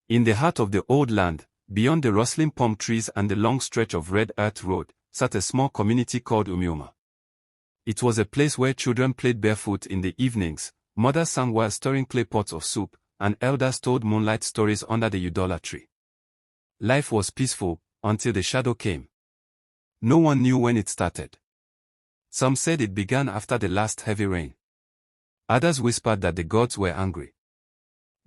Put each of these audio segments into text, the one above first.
In the heart of the old land, beyond the rustling palm trees and the long stretch of red earth road, sat a small community called Umuoma. It was a place where children played barefoot in the evenings, mothers sang while stirring clay pots of soup, and elders told moonlight stories under the Udola tree. Life was peaceful, until the shadow came. No one knew when it started. Some said it began after the last heavy rain. Others whispered that the gods were angry.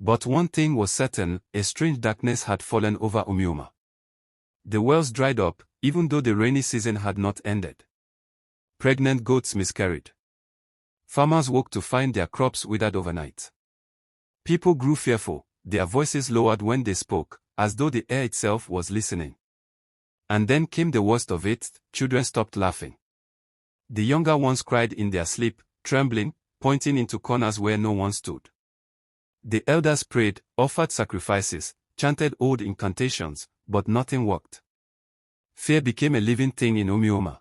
But one thing was certain, a strange darkness had fallen over Umuoma. The wells dried up, even though the rainy season had not ended. Pregnant goats miscarried. Farmers woke to find their crops withered overnight. People grew fearful, their voices lowered when they spoke, as though the air itself was listening. And then came the worst of it, children stopped laughing. The younger ones cried in their sleep, trembling, pointing into corners where no one stood. The elders prayed, offered sacrifices, chanted old incantations, but nothing worked. Fear became a living thing in Umuoma.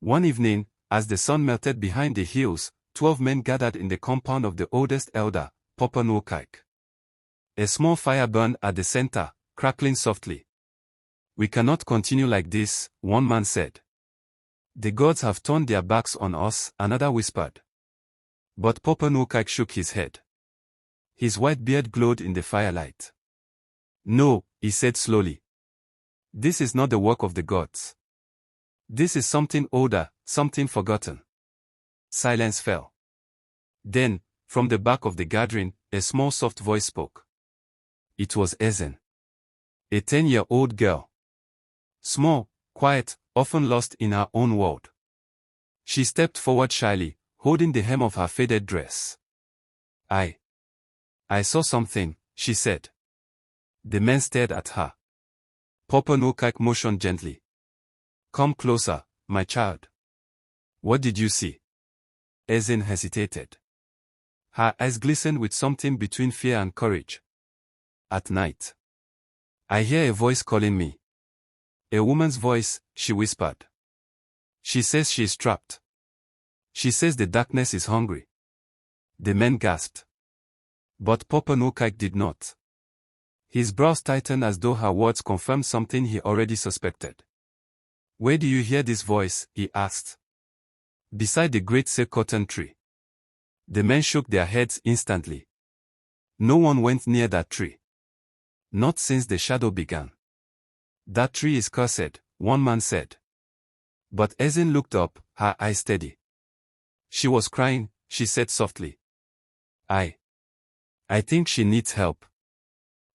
One evening, as the sun melted behind the hills, 12 men gathered in the compound of the oldest elder, Papa Nwokike. A small fire burned at the center, crackling softly. "We cannot continue like this," one man said. "The gods have turned their backs on us," another whispered. But Papa Nwokike shook his head. His white beard glowed in the firelight. "No," he said slowly. "This is not the work of the gods. This is something older, something forgotten." Silence fell. Then, from the back of the gathering, a small soft voice spoke. It was Ezinne. A 10-year-old girl. Small, quiet, often lost in her own world. She stepped forward shyly, holding the hem of her faded dress. I saw something," she said. The men stared at her. Papa Nwokike motioned gently. "Come closer, my child." "What did you see?" Ezinne hesitated. Her eyes glistened with something between fear and courage. "At night, I hear a voice calling me." "A woman's voice," she whispered. "She says she is trapped. She says the darkness is hungry." The men gasped. But Papa Nwokike did not. His brows tightened as though her words confirmed something he already suspected. "Where do you hear this voice?" he asked. "Beside the great cotton tree." The men shook their heads instantly. No one went near that tree. Not since the shadow began. "That tree is cursed," one man said. But Ezinne looked up, her eyes steady. "She was crying," she said softly. I think she needs help."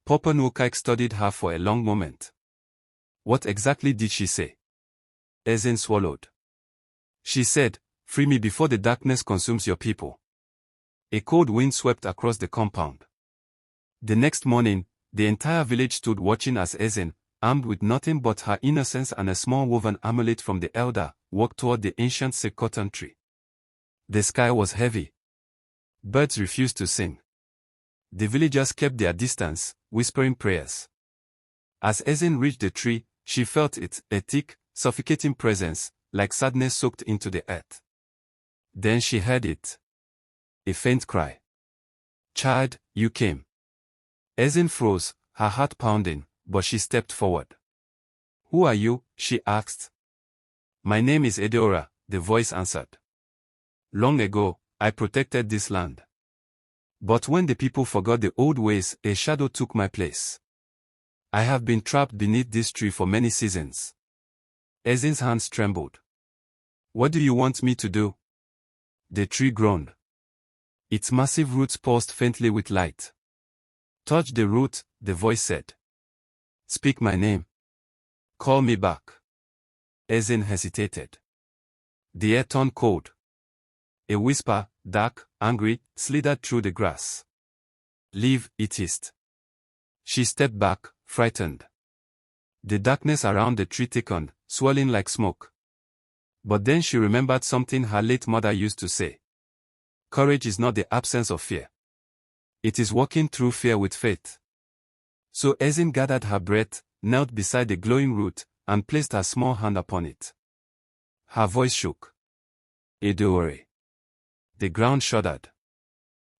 Papa Nwokike studied her for a long moment. "What exactly did she say?" Ezinne swallowed. "She said, 'Free me before the darkness consumes your people.'" A cold wind swept across the compound. The next morning, the entire village stood watching as Ezinne, armed with nothing but her innocence and a small woven amulet from the elder, walked toward the ancient cotton tree. The sky was heavy. Birds refused to sing. The villagers kept their distance, whispering prayers. As Ezinne reached the tree, she felt it, a thick, suffocating presence, like sadness soaked into the earth. Then she heard it. A faint cry. "Child, you came." Ezinne froze, her heart pounding, but she stepped forward. "Who are you?" she asked. "My name is Edeora," the voice answered. "Long ago, I protected this land. But when the people forgot the old ways, a shadow took my place. I have been trapped beneath this tree for many seasons." Ezinne's hands trembled. "What do you want me to do?" The tree groaned. Its massive roots pulsed faintly with light. "Touch the root," the voice said. "Speak my name. Call me back." Ezinne hesitated. The air turned cold. A whisper, dark, angry, slithered through the grass. "Leave," it hissed. She stepped back, frightened. The darkness around the tree thickened, swirling like smoke. But then she remembered something her late mother used to say. Courage is not the absence of fear. It is walking through fear with faith. So Ezinne gathered her breath, knelt beside the glowing root, and placed her small hand upon it. Her voice shook. "Edeora." The ground shuddered.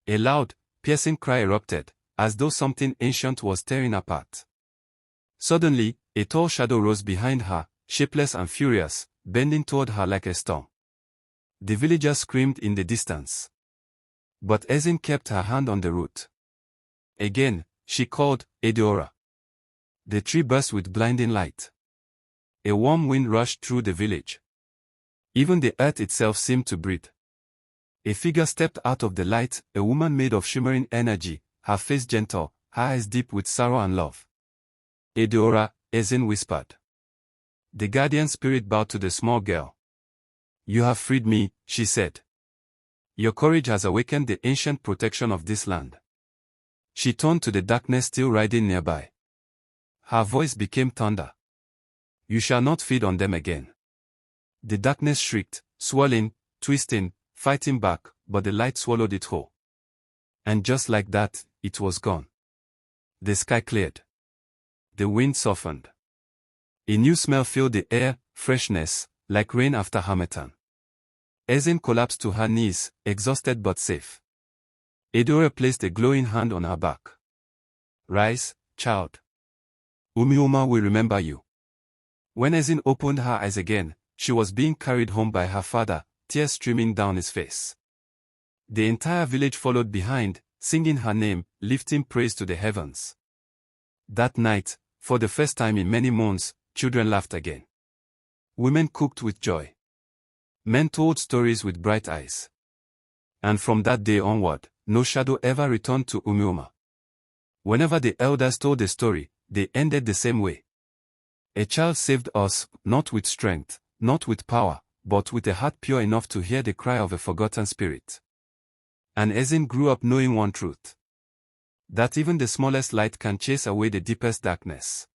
A loud, piercing cry erupted, as though something ancient was tearing apart. Suddenly, a tall shadow rose behind her, shapeless and furious, bending toward her like a storm. The villagers screamed in the distance. But Ezinne kept her hand on the root. Again, she called, Edeora. The tree burst with blinding light. A warm wind rushed through the village. Even the earth itself seemed to breathe. A figure stepped out of the light, a woman made of shimmering energy, her face gentle, her eyes deep with sorrow and love. Edeora, Ezinne whispered. The guardian spirit bowed to the small girl. You have freed me, she said. Your courage has awakened the ancient protection of this land. She turned to the darkness still riding nearby. Her voice became thunder. You shall not feed on them again. The darkness shrieked, swirling, twisting, fighting back, but the light swallowed it whole. And just like that, it was gone. The sky cleared. The wind softened. A new smell filled the air, freshness, like rain after harmattan. Ezinne collapsed to her knees, exhausted but safe. Edeora placed a glowing hand on her back. Rise, child. Umuoma will remember you. When Ezinne opened her eyes again, she was being carried home by her father, tears streaming down his face. The entire village followed behind, singing her name, lifting praise to the heavens. That night, for the first time in many months, children laughed again. Women cooked with joy. Men told stories with bright eyes. And from that day onward, no shadow ever returned to Umuoma. Whenever the elders told a story, they ended the same way. A child saved us, not with strength, not with power, but with a heart pure enough to hear the cry of a forgotten spirit. And Ezinne grew up knowing one truth. That even the smallest light can chase away the deepest darkness.